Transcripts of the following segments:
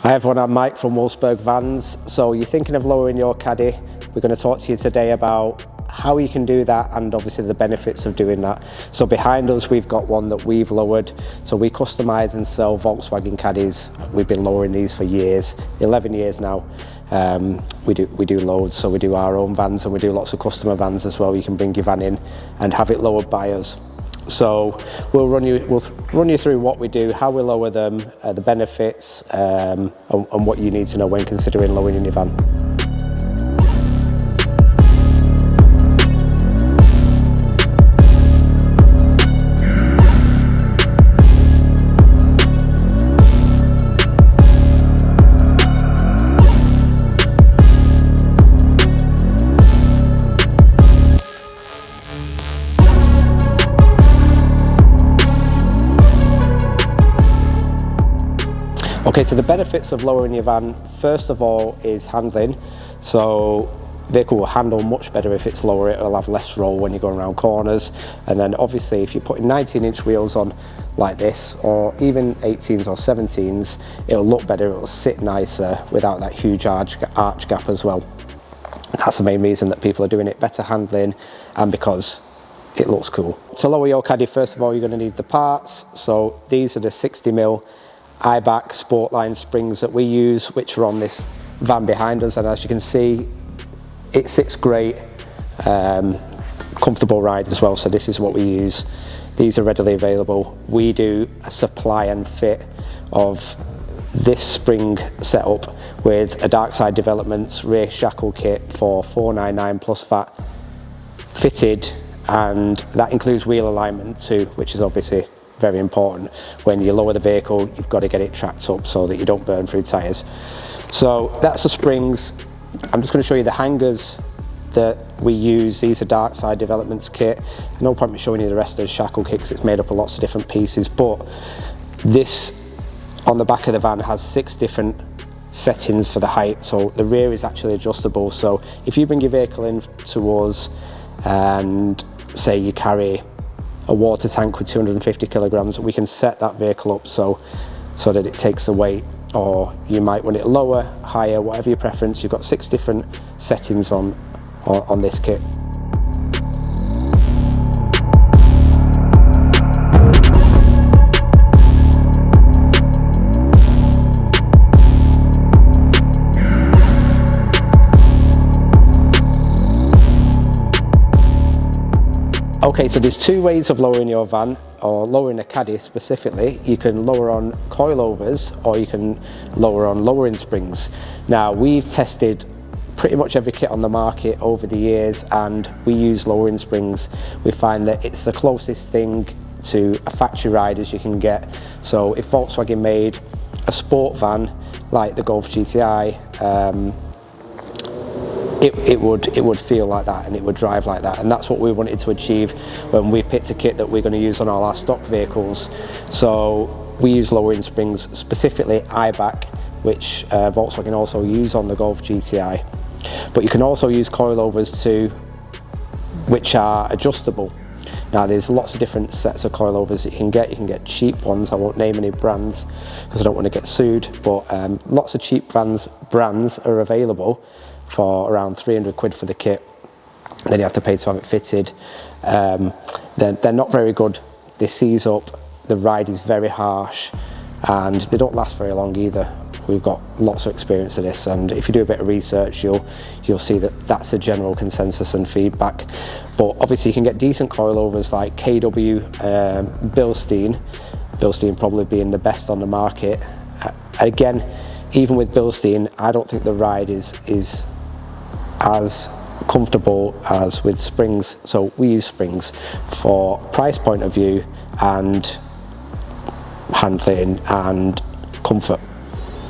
Hi everyone, I'm Mike from Wolfsburg Vans. So you're thinking of lowering your Caddy. We're going to talk to you today about how you can do that and obviously the benefits of doing that. So behind us we've got one that we've lowered. So we customise and sell Volkswagen Caddies. We've been lowering these for years, 11 years now. We do loads, so we do our own vans and we do lots of customer vans as well. You can bring your van in and have it lowered by us. So we'll run you through what we do, how we lower them, the benefits, and what you need to know when considering lowering your van. Okay, so the benefits of lowering your van, first of all, is handling. So the vehicle will handle much better if it's lower. It'll have less roll when you're going around corners. And then obviously if you're putting 19-inch wheels on like this, or even 18s or 17s, it'll look better, it'll sit nicer without that huge arch gap as well. That's the main reason that people are doing it, better handling and because it looks cool. To lower your Caddy, first of all, you're going to need the parts. So these are the 60mm I-back Sportline springs that we use, which are on this van behind us, and as you can see it sits great, comfortable ride as well. So this is what we use. These are readily available. We do a supply and fit of this spring setup with a Dark Side Developments rear shackle kit for $499 plus VAT, fitted, and that includes wheel alignment too, which is obviously very important. When you lower the vehicle, you've got to get it tracked up so that you don't burn through tyres. So that's the springs. I'm just going to show you the hangers that we use. These are Dark Side Developments kit. No point in showing you the rest of the shackle kit because it's made up of lots of different pieces, but this on the back of the van has 6 different settings for the height. So the rear is actually adjustable. So if you bring your vehicle in to us and say you carry a water tank with 250 kilograms, we can set that vehicle up so that it takes the weight, or you might want it lower, higher, whatever your preference. You've got 6 different settings on this kit. Okay, so there's 2 ways of lowering your van, or lowering a Caddy specifically. You can lower on coilovers, or you can lower on lowering springs. Now, we've tested pretty much every kit on the market over the years, and we use lowering springs. We find that it's the closest thing to a factory ride as you can get. So if Volkswagen made a sport van like the Golf GTI, it would feel like that and it would drive like that, and that's what we wanted to achieve when we picked a kit that we're going to use on all our stock vehicles. So we use lowering springs, specifically I-back, which Volkswagen also use on the Golf GTI, but you can also use coilovers too, which are adjustable. Now there's lots of different sets of coilovers that you can get. You can get cheap ones, I won't name any brands because I don't want to get sued, but lots of cheap brands are available for around 300 quid for the kit. Then you have to pay to have it fitted. They're not very good. They seize up, the ride is very harsh, and they don't last very long either. We've got lots of experience of this, and if you do a bit of research, you'll see that that's a general consensus and feedback. But obviously you can get decent coilovers like KW, Bilstein probably being the best on the market. Again, even with Bilstein, I don't think the ride is as comfortable as with springs. So we use springs for price point of view and handling and comfort.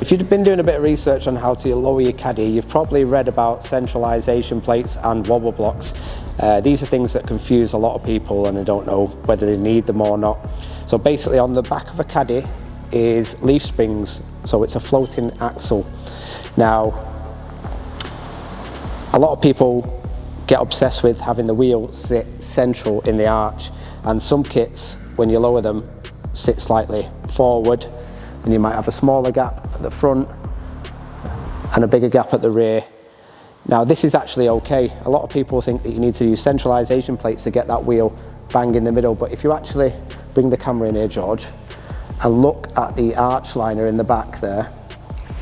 If you've been doing a bit of research on how to lower your Caddy, you've probably read about centralisation plates and wobble blocks. These are things that confuse a lot of people and they don't know whether they need them or not. So basically on the back of a Caddy is leaf springs, so it's a floating axle. Now, a lot of people get obsessed with having the wheel sit central in the arch, and some kits, when you lower them, sit slightly forward, and you might have a smaller gap at the front and a bigger gap at the rear. Now this is actually okay. A lot of people think that you need to use centralisation plates to get that wheel bang in the middle, but if you actually bring the camera in here, George, and look at the arch liner in the back there,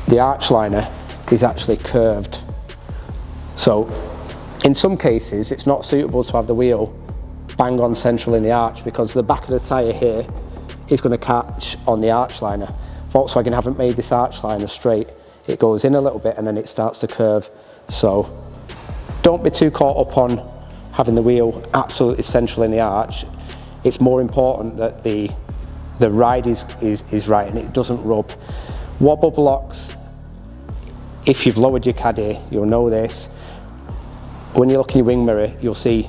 the arch liner is actually curved. So in some cases it's not suitable to have the wheel bang on central in the arch because the back of the tyre here is going to catch on the arch liner. Volkswagen haven't made this arch liner straight. It goes in a little bit and then it starts to curve. So don't be too caught up on having the wheel absolutely central in the arch. It's more important that the ride is right and it doesn't rub. Wobble blocks, if you've lowered your Caddy, you'll know this. When you look in your wing mirror, you'll see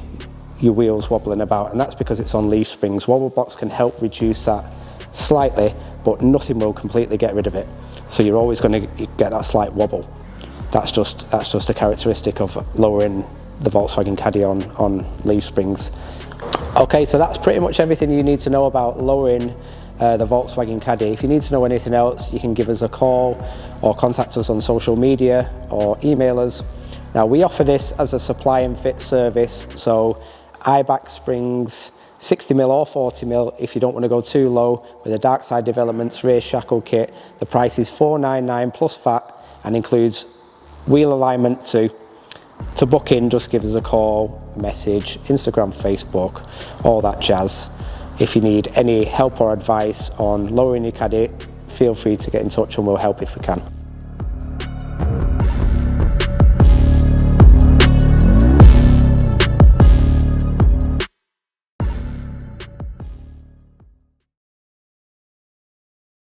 your wheels wobbling about, and that's because it's on leaf springs. Wobble blocks can help reduce that slightly, but nothing will completely get rid of it. So you're always going to get that slight wobble. That's just a characteristic of lowering the Volkswagen Caddy on leaf springs. Okay, so that's pretty much everything you need to know about lowering the Volkswagen Caddy. If you need to know anything else, you can give us a call or contact us on social media or email us. Now we offer this as a supply and fit service, so eye-back springs, 60mm or 40mm if you don't want to go too low, with the dark side developments rear shackle kit. The price is $499 plus VAT and includes wheel alignment too. To book in, just give us a call, message, Instagram, Facebook, all that jazz. If you need any help or advice on lowering your Caddy, feel free to get in touch and we'll help if we can.